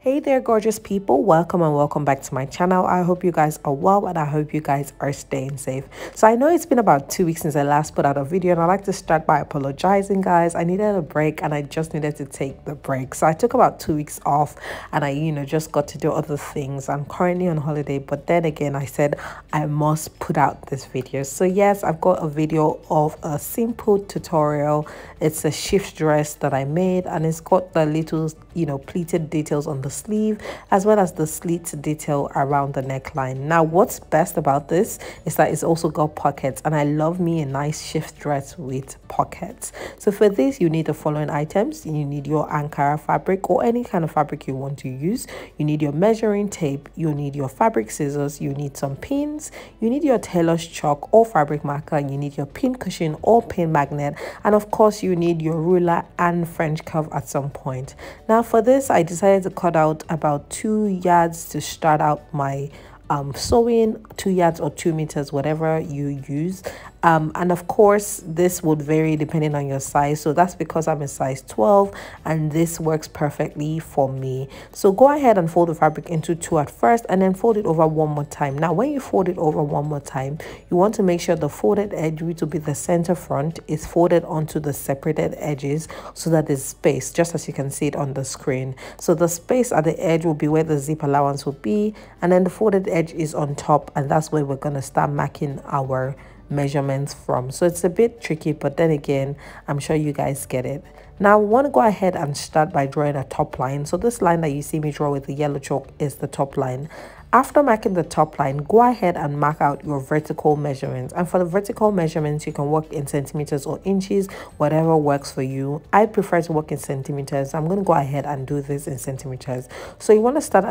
Hey there, gorgeous people. Welcome and welcome back to my channel. I hope you guys are well and I hope you guys are staying safe. So I know it's been about 2 weeks since I last put out a video, and I'd like to start by apologizing, guys. I needed a break and I just needed to take the break. So I took about 2 weeks off and I, just got to do other things. I'm currently on holiday, but then again, I said I must put out this video. So yes, I've got a video of a simple tutorial. It's a shift dress that I made, and it's got the little, pleated details on the sleeve as well as the slit detail around the neckline. Now what's best about this is that it's also got pockets, and I love me a nice shift dress with pockets. So for this you need the following items. You need your Ankara fabric or any kind of fabric you want to use. You need your measuring tape, you need your fabric scissors, you need some pins, you need your tailor's chalk or fabric marker, and you need your pin cushion or pin magnet, and of course you need your ruler and French curve at some point. Now for this I decided to cut out about 2 yards to start out my sewing, 2 yards or 2 meters, whatever you use. And of course this would vary depending on your size, so that's because I'm a size 12 and this works perfectly for me. So go ahead and fold the fabric into 2 at first and then fold it over one more time. Now when you fold it over one more time, you want to make sure the folded edge, which will be the center front, is folded onto the separated edges so that there's space, just as you can see it on the screen. So the space at the edge will be where the zip allowance will be, and then the folded edge is on top, and that's where we're going to start marking our measurements from. So it's a bit tricky, but then again, I'm sure you guys get it. Now I want to go ahead and start by drawing a top line. So this line that you see me draw with the yellow chalk is the top line. After marking the top line, go ahead and mark out your vertical measurements. And for the vertical measurements, you can work in centimeters or inches, whatever works for you. I prefer to work in centimeters. I'm going to go ahead and do this in centimeters. So you want to start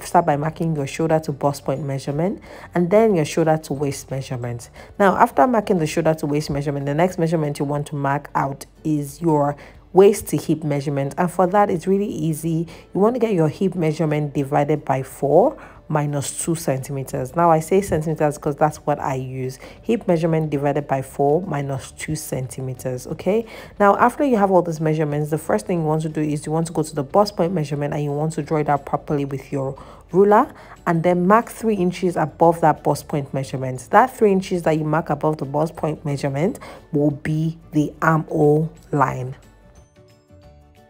start by marking your shoulder to bust point measurement, and then your shoulder to waist measurement. Now after marking the shoulder to waist measurement, the next measurement you want to mark out is your waist to hip measurement, and for that it's really easy. You want to get your hip measurement divided by 4 minus 2 centimeters. Now I say centimeters because that's what I use. Hip measurement divided by 4 minus 2 centimeters. Okay, now after you have all these measurements, the first thing you want to do is you want to go to the bust point measurement and you want to draw it out properly with your ruler, and then mark 3 inches above that bust point measurement. That 3 inches that you mark above the bust point measurement will be the armhole line.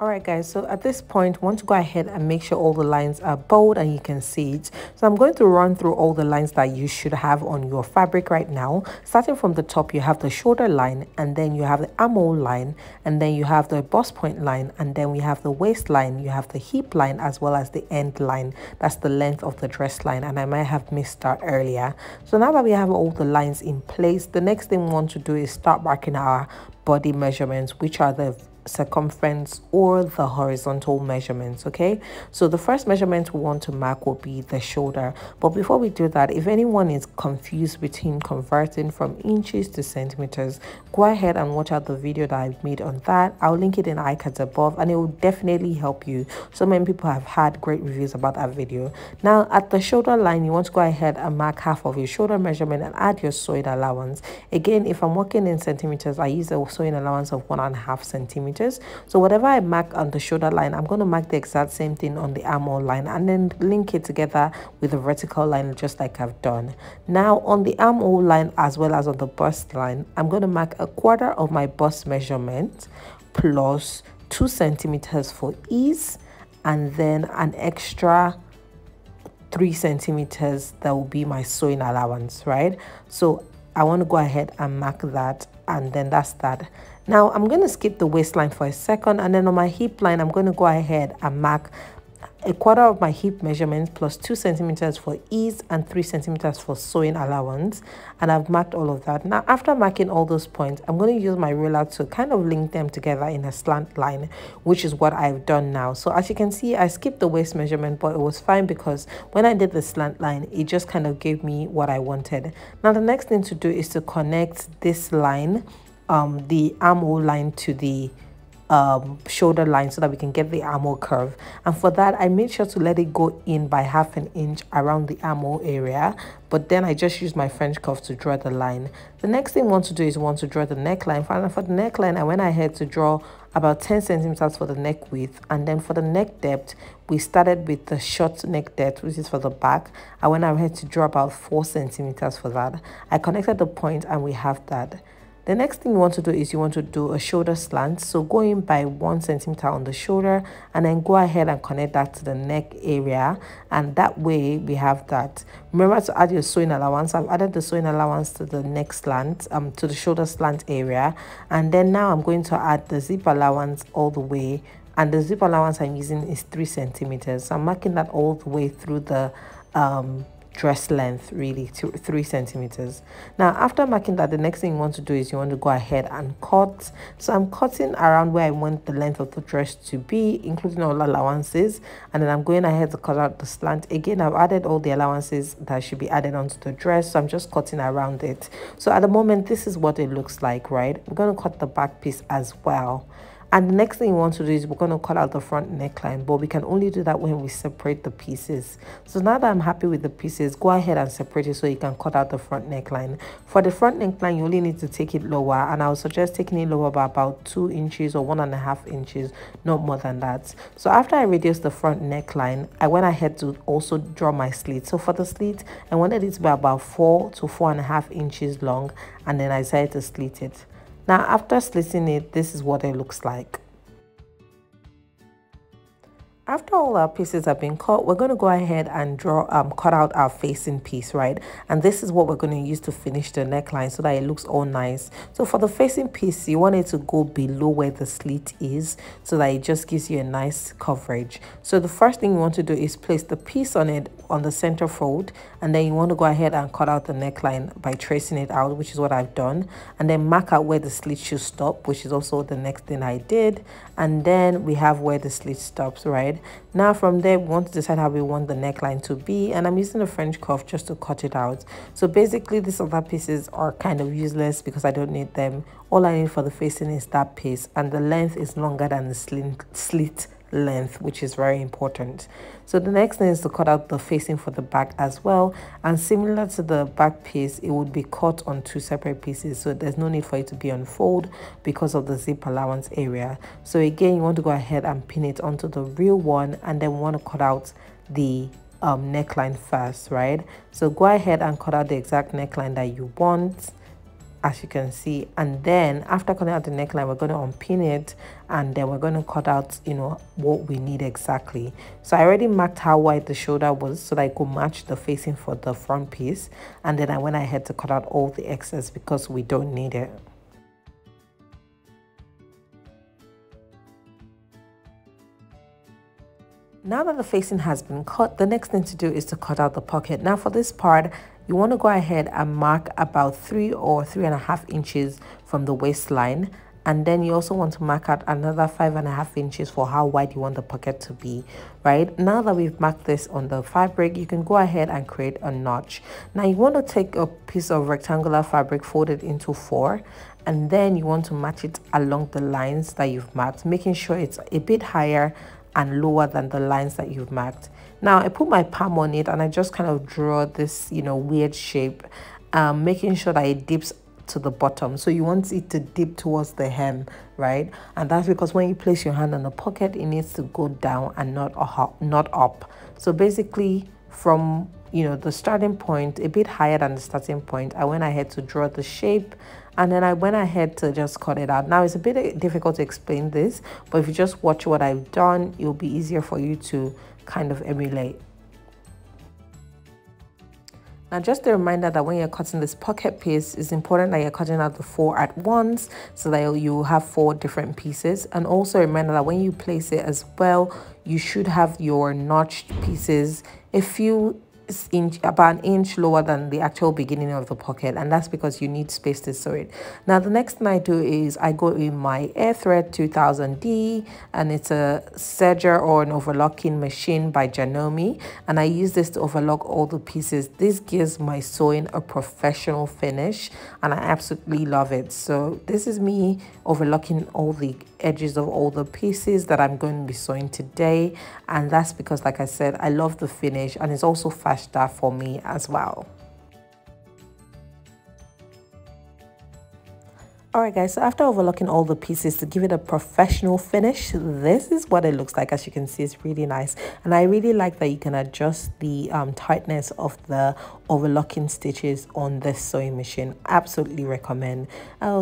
Alright guys, so at this point, want to go ahead and make sure all the lines are bold and you can see it. So I'm going to run through all the lines that you should have on your fabric right now. Starting from the top, you have the shoulder line, and then you have the armhole line, and then you have the bust point line, and then we have the waist line, you have the hip line, as well as the end line. That's the length of the dress line, and I might have missed that earlier. So now that we have all the lines in place, the next thing we want to do is start marking our body measurements, which are the circumference or the horizontal measurements. Okay, so the first measurement we want to mark will be the shoulder. But before we do that, if anyone is confused between converting from inches to centimeters, go ahead and watch out the video that I've made on that. I'll link it in the icons above, and it will definitely help you. So many people have had great reviews about that video. Now at the shoulder line, you want to go ahead and mark half of your shoulder measurement and add your sewing allowance. Again, if I'm working in centimeters, I use a sewing allowance of 1.5 centimeters. So whatever I mark on the shoulder line, I'm going to mark the exact same thing on the armhole line, and then link it together with the vertical line just like I've done. Now on the armhole line as well as on the bust line, I'm going to mark 1/4 of my bust measurement plus 2 centimeters for ease, and then an extra 3 centimeters that will be my sewing allowance, right? So I want to go ahead and mark that, and then that's that. Now I'm going to skip the waistline for a second, and then on my hip line I'm going to go ahead and mark 1/4 of my hip measurement plus 2 centimeters for ease and 3 centimeters for sewing allowance, and I've marked all of that. Now after marking all those points, I'm going to use my ruler to kind of link them together in a slant line, which is what I've done now. So as you can see, I skipped the waist measurement, but it was fine because when I did the slant line, it just kind of gave me what I wanted. Now the next thing to do is to connect this line, the armhole line, to the shoulder line so that we can get the armhole curve. And for that, I made sure to let it go in by 1/2 inch around the armhole area, but then I just used my French cuff to draw the line. The next thing we want to do is we want to draw the neckline. For the neckline, I went ahead to draw about 10 centimeters for the neck width, and then for the neck depth, we started with the short neck depth, which is for the back. I went ahead to draw about 4 centimeters for that. I connected the point and we have that. The next thing you want to do is you want to do a shoulder slant. So go in by 1 centimeter on the shoulder and then go ahead and connect that to the neck area. And that way we have that. Remember to add your sewing allowance. I've added the sewing allowance to the neck slant, to the shoulder slant area. And then now I'm going to add the zip allowance all the way. And the zip allowance I'm using is 3 centimeters. So I'm marking that all the way through the dress length, really, to 3 centimeters. Now after marking that, the next thing you want to do is you want to go ahead and cut. So I'm cutting around where I want the length of the dress to be, including all allowances, and then I'm going ahead to cut out the slant. Again, I've added all the allowances that should be added onto the dress, so I'm just cutting around it. So at the moment, this is what it looks like, right? I'm going to cut the back piece as well. And the next thing we want to do is we're going to cut out the front neckline, but we can only do that when we separate the pieces. So now that I'm happy with the pieces, go ahead and separate it so you can cut out the front neckline. For the front neckline, you only need to take it lower, and I would suggest taking it lower by about 2 inches or 1.5 inches, not more than that. So after I reduced the front neckline, I went ahead to also draw my slit. So for the slit, I wanted it to be about 4 to 4.5 inches long, and then I decided to slit it. Now after slitting it, this is what it looks like. After all our pieces have been cut, we're going to go ahead and cut out our facing piece, right? And this is what we're going to use to finish the neckline so that it looks all nice. So for the facing piece, you want it to go below where the slit is so that it just gives you a nice coverage. So the first thing you want to do is place the piece on it on the center fold, and then you want to go ahead and cut out the neckline by tracing it out, which is what I've done, and then mark out where the slit should stop, which is also the next thing I did. And then we have where the slit stops, right? Now from there, we want to decide how we want the neckline to be, and I'm using a French cuff just to cut it out. So basically these other pieces are kind of useless because I don't need them. All I need for the facing is that piece, and the length is longer than the slit length, which is very important. So the next thing is to cut out the facing for the back as well, and similar to the back piece, it would be cut on 2 separate pieces, so there's no need for it to be on fold because of the zip allowance area. So again, you want to go ahead and pin it onto the real one, and then we want to cut out the neckline first, right? So go ahead and cut out the exact neckline that you want, as you can see, and then after cutting out the neckline, we're going to unpin it, and then we're going to cut out, you know, what we need exactly. So I already marked how wide the shoulder was so that I could match the facing for the front piece, and then I went ahead to cut out all the excess because we don't need it. Now that the facing has been cut, the next thing to do is to cut out the pocket. Now for this part, you want to go ahead and mark about 3 or 3.5 inches from the waistline, and then you also want to mark out another 5.5 inches for how wide you want the pocket to be, right? Now that we've marked this on the fabric, you can go ahead and create a notch. Now you want to take a piece of rectangular fabric, fold it into 4, and then you want to match it along the lines that you've marked, making sure it's a bit higher and lower than the lines that you've marked. Now I put my palm on it and I just kind of draw this, you know, weird shape, making sure that it dips to the bottom. So you want it to dip towards the hem, right? And that's because when you place your hand on the pocket, it needs to go down and not up. So basically from, you know, the starting point, a bit higher than the starting point, I went ahead to draw the shape, and then I went ahead to just cut it out. Now it's a bit difficult to explain this, but if you just watch what I've done, it'll be easier for you to kind of emulate. Now just a reminder that when you're cutting this pocket piece, it's important that you're cutting out the 4 at once so that you have 4 different pieces. And also remember that when you place it as well, you should have your notched pieces a few inch, about an inch lower than the actual beginning of the pocket, and that's because you need space to sew it. Now the next thing I do is I go in my Air Thread 2000D, and it's a serger or an overlocking machine by Janome, and I use this to overlock all the pieces. This gives my sewing a professional finish, and I absolutely love it. So this is me overlocking all the edges of all the pieces that I'm going to be sewing today, and that's because, like I said, I love the finish, and it's also faster for me as well. Alright guys, so after overlocking all the pieces to give it a professional finish, this is what it looks like. As you can see, it's really nice, and I really like that you can adjust the tightness of the overlocking stitches on this sewing machine. Absolutely recommend.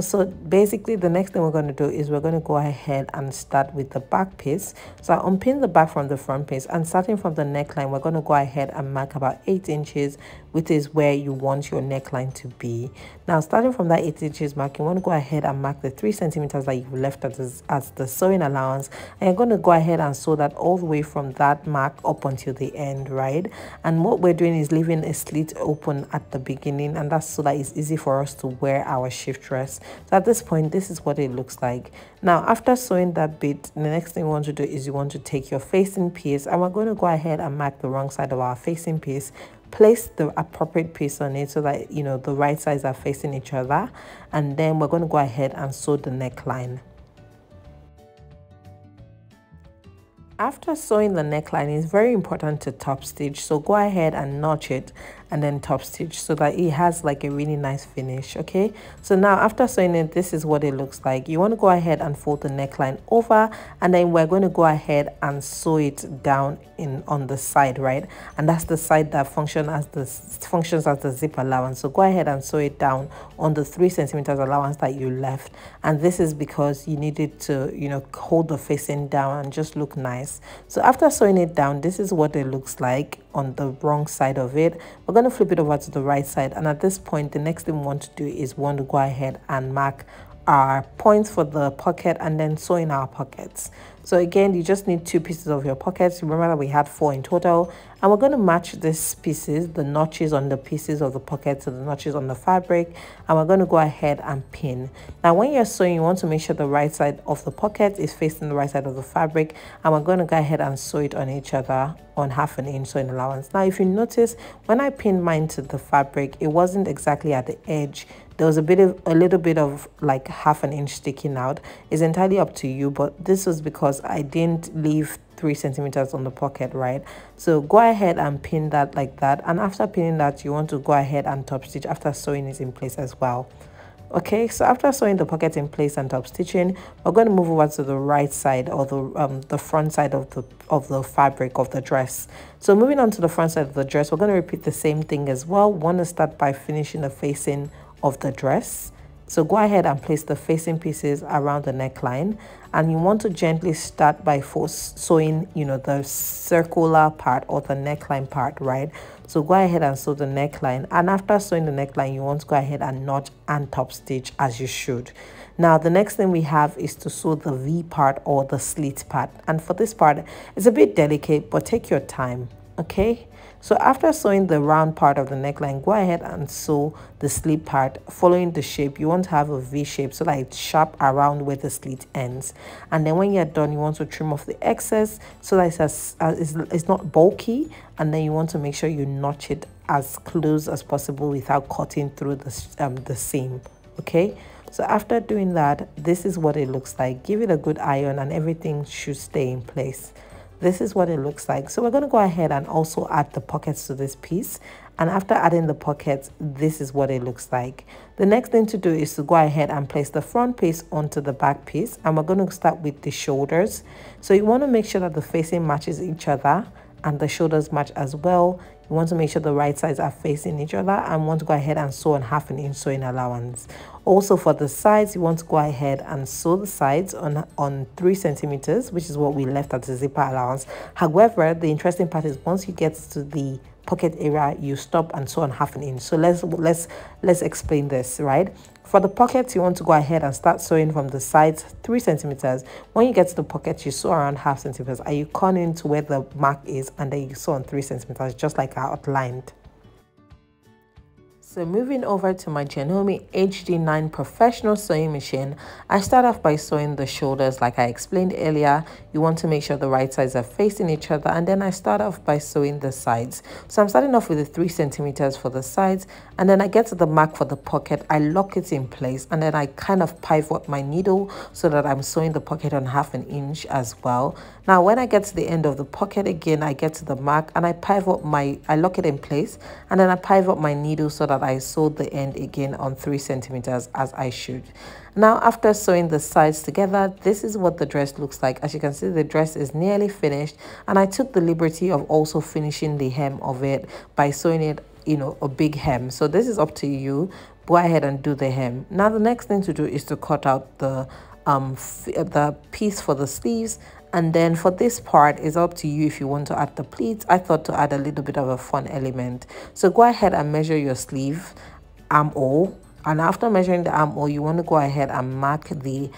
So basically the next thing we're going to do is we're going to go ahead and start with the back piece. So I unpin the back from the front piece, and starting from the neckline, we're going to go ahead and mark about 8 inches, which is where you want your neckline to be. Now starting from that 8 inches mark, you want to go ahead and mark the 3 centimeters that you've left as the sewing allowance, and you're going to go ahead and sew that all the way from that mark up until the end, right? And what we're doing is leaving a slit open at the beginning, and that's so that it's easy for us to wear our shift dress. So at this point, this is what it looks like. Now after sewing that bit, the next thing you want to do is you want to take your facing piece, and we're going to go ahead and mark the wrong side of our facing piece, place the appropriate piece on it so that you know the right sides are facing each other, and then we're going to go ahead and sew the neckline. After sewing the neckline, it's very important to top stitch, so go ahead and notch it and then top stitch so that it has like a really nice finish. Okay, so now after sewing it, this is what it looks like. You want to go ahead and fold the neckline over, and then we're going to go ahead and sew it down on the side, right? And that's the side that functions as the zip allowance. So go ahead and sew it down on the 3 centimeters allowance that you left, and this is because you needed to, you know, hold the facing down and just look nice. So after sewing it down, this is what it looks like on the wrong side of it. We're going to flip it over to the right side, and at this point the next thing we want to do is we want to go ahead and mark our points for the pocket and then sew in our pockets. So again, you just need 2 pieces of your pockets. Remember that we had 4 in total, and we're going to match these pieces, the notches on the pieces of the pocket to the notches on the fabric, and we're going to go ahead and pin. Now when you're sewing, you want to make sure the right side of the pocket is facing the right side of the fabric, and we're going to go ahead and sew it on each other on 1/2 inch sewing allowance. Now if you notice, when I pinned mine to the fabric, it wasn't exactly at the edge. There was a little bit of like 1/2 inch sticking out. It's entirely up to you, but this was because I didn't leave 3 centimeters on the pocket, right? So go ahead and pin that like that, and after pinning that, you want to go ahead and top stitch after sewing it in place as well. Okay, so after sewing the pocket in place and top stitching, we're going to move over to the right side, or the front side of the fabric of the dress. So moving on to the front side of the dress, we're going to repeat the same thing as well. We want to start by finishing the facing of the dress. So go ahead and place the facing pieces around the neckline, and you want to gently start by sewing, you know, the circular part or the neckline part, right? So go ahead and sew the neckline, and after sewing the neckline, you want to go ahead and notch and top stitch as you should. Now the next thing we have is to sew the V part or the slit part, and for this part it's a bit delicate, but take your time. Okay, so after sewing the round part of the neckline, go ahead and sew the slit part following the shape. You want to have a V shape so that it's sharp around where the slit ends, and then when you're done, you want to trim off the excess so that it's not bulky, and then you want to make sure you notch it as close as possible without cutting through the seam. Okay, so after doing that, this is what it looks like. Give it a good iron and everything should stay in place. This is what it looks like. So we're going to go ahead and also add the pockets to this piece, and after adding the pockets, this is what it looks like. The next thing to do is to go ahead and place the front piece onto the back piece, and we're going to start with the shoulders. So you want to make sure that the facing matches each other and the shoulders match as well. You want to make sure the right sides are facing each other, and want to go ahead and sew on 1/2 inch sewing allowance. Also for the sides, you want to go ahead and sew the sides on 3 centimeters, which is what we left at the zipper allowance. However, the interesting part is once you get to the pocket area, you stop and sew on 1/2 inch. So let's explain this, right? For the pockets, you want to go ahead and start sewing from the sides 3 centimeters. When you get to the pocket, you sew around half centimeters and you corner into where the mark is, and then you sew on 3 centimeters, just like I outlined. So moving over to my Janome HD9 Professional sewing machine, I start off by sewing the shoulders like I explained earlier. You want to make sure the right sides are facing each other, and then I start off by sewing the sides. So I'm starting off with the 3 centimeters for the sides, and then I get to the mark for the pocket, I lock it in place, and then I kind of pivot my needle so that I'm sewing the pocket on 1/2 inch as well. Now when I get to the end of the pocket again, I get to the mark and I lock it in place, and then I pivot my needle so that I sew the end again on 3 centimeters as I should. Now after sewing the sides together, this is what the dress looks like. As you can see, the dress is nearly finished, and I took the liberty of also finishing the hem of it by sewing it, you know, a big hem. So this is up to you. Go ahead and do the hem. Now the next thing to do is to cut out the piece for the sleeves, and then for this part, it's up to you if you want to add the pleats. I thought to add a little bit of a fun element. So go ahead and measure your sleeve armhole, and after measuring the armhole, you want to go ahead and mark the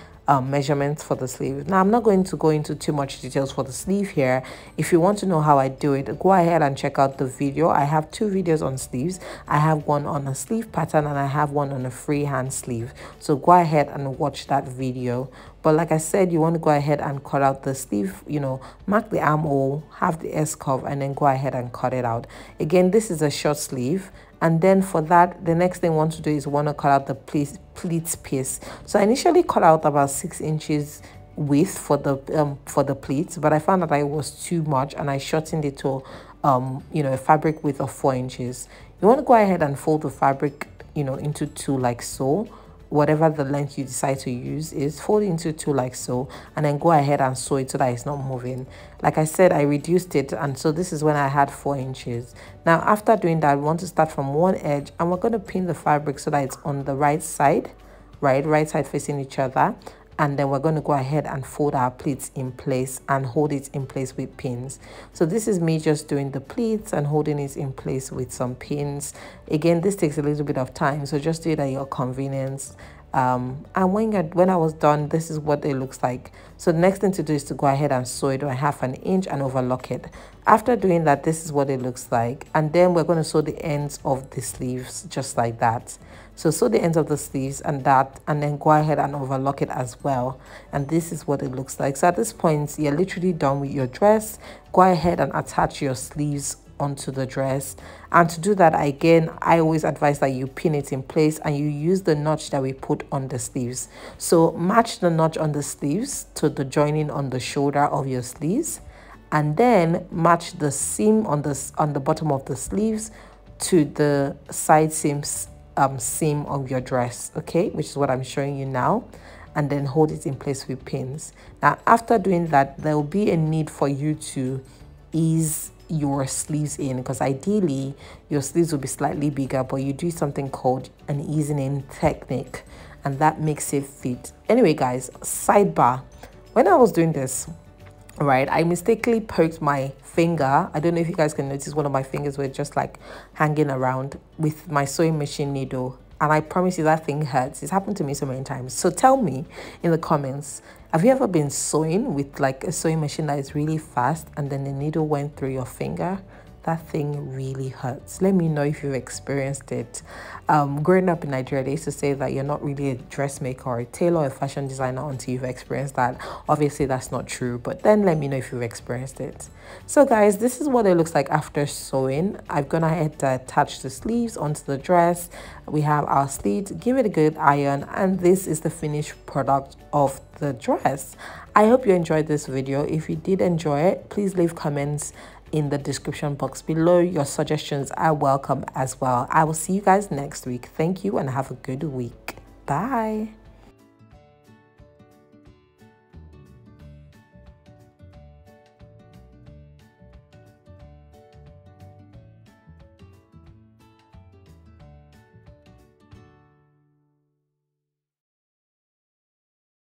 measurements for the sleeve. Now I'm not going to go into too much details for the sleeve here. If you want to know how I do it, go ahead and check out the video. I have 2 videos on sleeves. I have one on a sleeve pattern and I have one on a freehand sleeve, so go ahead and watch that video. But like I said, you want to go ahead and cut out the sleeve, you know, mark the armhole, have the S curve, and then go ahead and cut it out. Again, this is a short sleeve. And then for that, the next thing I want to do is want to cut out the pleats piece. So I initially cut out about 6 inches width for the pleats, but I found that it was too much, and I shortened it to you know, a fabric width of 4 inches. You want to go ahead and fold the fabric, you know, into 2 like so. Whatever the length you decide to use is, fold into 2 like so, and then go ahead and sew it so that it's not moving. Like I said, I reduced it, and so this is when I had 4 inches. Now after doing that, we want to start from one edge, and we're going to pin the fabric so that it's on the right side, right side facing each other. And then we're going to go ahead and fold our pleats in place and hold it in place with pins. So this is me just doing the pleats and holding it in place with some pins. Again, this takes a little bit of time, so just do it at your convenience. And when I was done, this is what it looks like. So the next thing to do is to go ahead and sew it by 1/2 inch and overlock it. After doing that, this is what it looks like, and then we're going to sew the ends of the sleeves just like that. So sew the ends of the sleeves and that, and then go ahead and overlock it as well, and this is what it looks like. So at this point, you're literally done with your dress. Go ahead and attach your sleeves onto the dress, and to do that, again, I always advise that you pin it in place and you use the notch that we put on the sleeves. So match the notch on the sleeves to the joining on the shoulder of your sleeves, and then match the seam on the bottom of the sleeves to the side seams seam of your dress, okay, which is what I'm showing you now, and then hold it in place with pins. Now after doing that, there will be a need for you to ease your sleeves in, because ideally your sleeves will be slightly bigger, but you do something called an easing in technique, and that makes it fit. Anyway guys, sidebar, when I was doing this, right, I mistakenly poked my finger. I don't know if you guys can notice, one of my fingers were just like hanging around with my sewing machine needle, and I promise you that thing hurts. It's happened to me so many times. So tell me in the comments, have you ever been sewing with like a sewing machine that is really fast and then the needle went through your finger? That thing really hurts. Let me know if you've experienced it. Growing up in Nigeria, they used to say that you're not really a dressmaker or a tailor or a fashion designer until you've experienced that. Obviously, that's not true, but then let me know if you've experienced it. So guys, this is what it looks like after sewing. I've gone ahead to attach the sleeves onto the dress. We have our slit, give it a good iron, and this is the finished product of the dress. I hope you enjoyed this video. If you did enjoy it, please leave comments in the description box below. Your suggestions are welcome as well. I will see you guys next week. Thank you and have a good week. Bye.